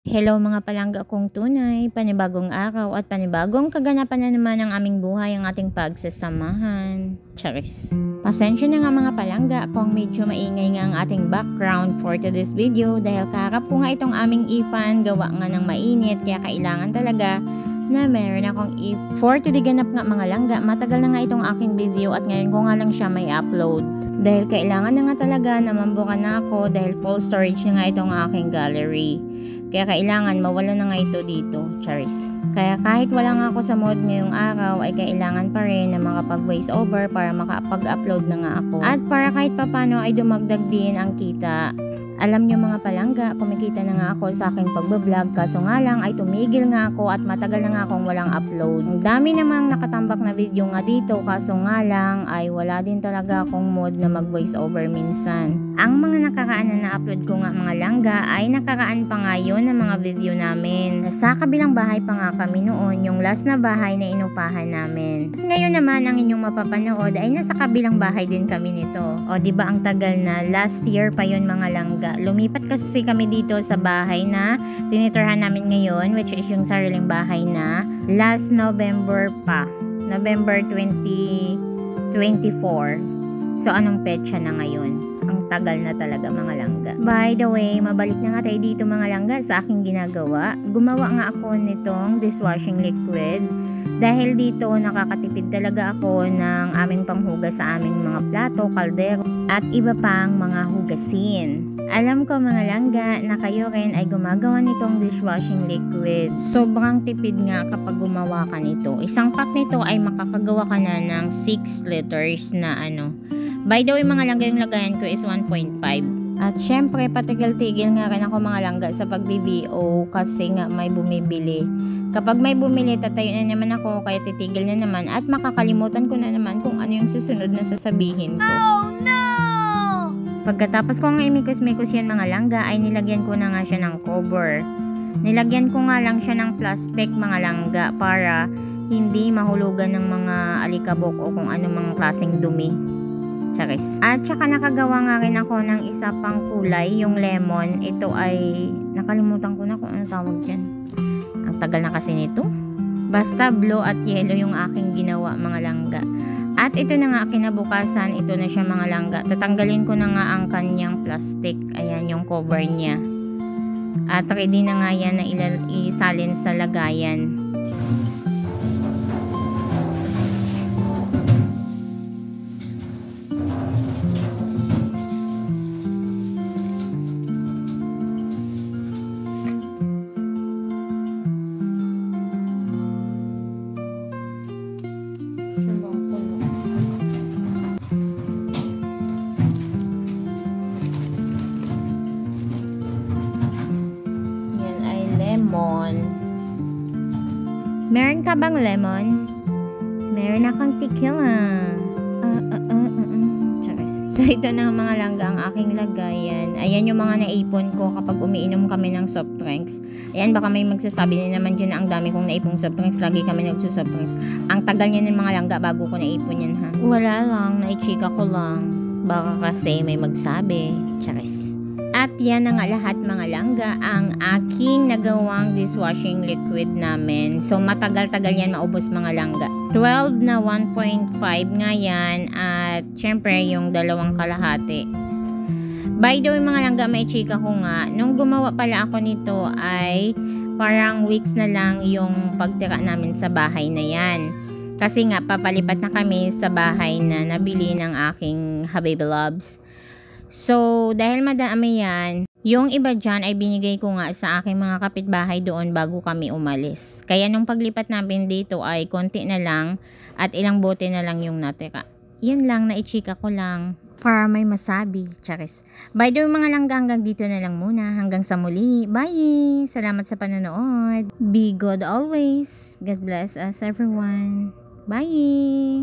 Hello mga palangga kong tunay, panibagong araw at panibagong kaganapan na naman ang aming buhay, ang ating pagsasamahan. Charis. Pasensya na nga mga palangga kung medyo maingay nga ang ating background for today's video dahil kaharap po nga itong aming ifan, gawa nga ng mainit kaya kailangan talaga na meron akong for today ganap nga mga langga. Matagal na nga itong aking video at ngayon ko nga lang siya may upload. Dahil kailangan na nga talaga na mambukan na ako dahil full storage na nga itong aking gallery. Kaya kailangan mawala na nga ito dito, Charis. Kaya kahit wala nga ako sa mood ngayong araw ay kailangan pa rin na makapag voice over para makapag-upload na nga ako. At para kahit papano ay dumagdag din ang kita. Alam nyo mga palangga, kumikita na nga ako sa aking pagbablog kaso nga lang ay tumigil nga ako at matagal na nga akong walang upload. Ang dami namang nakatambak na video nga dito kaso nga lang ay wala din talaga akong mood na mag voice over minsan. Ang mga nakaraan na na-upload ko nga mga langga ay nakaraan pa nga yun ng mga video namin. Sa kabilang bahay pa nga kami noon, yung last na bahay na inupahan namin. At ngayon naman ang inyong mapapanood ay nasa kabilang bahay din kami nito. O diba ang tagal na, last year pa yun mga langga. Lumipat kasi kami dito sa bahay na tinitirhan namin ngayon, which is yung sariling bahay na last November pa. November 2024. So anong petsa na ngayon? Ang tagal na talaga mga langga. By the way, mabalik na nga tayo dito mga langga sa aking ginagawa. Gumawa nga ako nitong dishwashing liquid. Dahil dito nakakatipid talaga ako ng aming panghugas sa aming mga plato, kaldero at iba pang mga hugasin. Alam ko mga langga na kayo rin ay gumagawa nitong dishwashing liquid. Sobrang tipid nga kapag gumawa ka nito. Isang pack nito ay makakagawa ka na ng 6 liters na ano. By the way mga langga, yung lagayan ko is 1.5. At syempre patigil-tigil nga rin ako mga langga sa pag-BBO kasi nga may bumibili. Kapag may bumili, tatayo na naman ako kaya titigil na naman at makakalimutan ko na naman kung ano yung susunod na sasabihin ko. Oh no! Pagkatapos ko nga imikos-mikos yan mga langga ay nilagyan ko na nga siya ng cover. Nilagyan ko nga lang siya ng plastic mga langga para hindi mahulugan ng mga alikabok o kung ano mga klaseng dumi. Charis. At saka nakagawa nga rin ako ng isa pang kulay, yung lemon. Ito ay nakalimutan ko na kung ano tawag dyan. Ang tagal na kasi nito. Basta blue at yellow yung aking ginawa mga langga. At ito na nga kinabukasan, ito na siya mga langga. Tatanggalin ko na nga ang kanyang plastic. Ayan yung cover niya. At ready na nga yan na isalin sa lagayan. Yan ay lemon. Meron ka bang lemon? Meron akong tequila. So ito na mga langga ang aking lagayan. Ayan yung mga naipon ko kapag umiinom kami ng soft drinks. Ayan, baka may magsasabi din naman dyan na ang dami kong naipong soft drinks. Lagi kami nagsusoft drinks. Ang tagal niya ng mga langga bago ko naipon yan ha. Wala lang, naichika ko lang. Baka kasi may magsabi. Charis. At yan na nga lahat mga langga ang aking nagawang dishwashing liquid namin. So matagal-tagal yan maubos mga langga. 12 na 1.5 nga yan at syempre yung 2 kalahati. By the way mga langga, may chika ko nga, nung gumawa pala ako nito ay parang weeks na lang yung pagtira namin sa bahay na yan. Kasi nga papalipat na kami sa bahay na nabili ng aking Habibi Loves. So dahil madami yan, yung iba dyan ay binigay ko nga sa aking mga kapitbahay doon bago kami umalis. Kaya nung paglipat namin dito ay konti na lang at ilang bote na lang yung natira. Yan lang, naichika ko lang para may masabi. Charis. By the way mga langga, hanggang dito na lang muna. Hanggang sa muli. Bye! Salamat sa panonood. Be good always. God bless us everyone. Bye!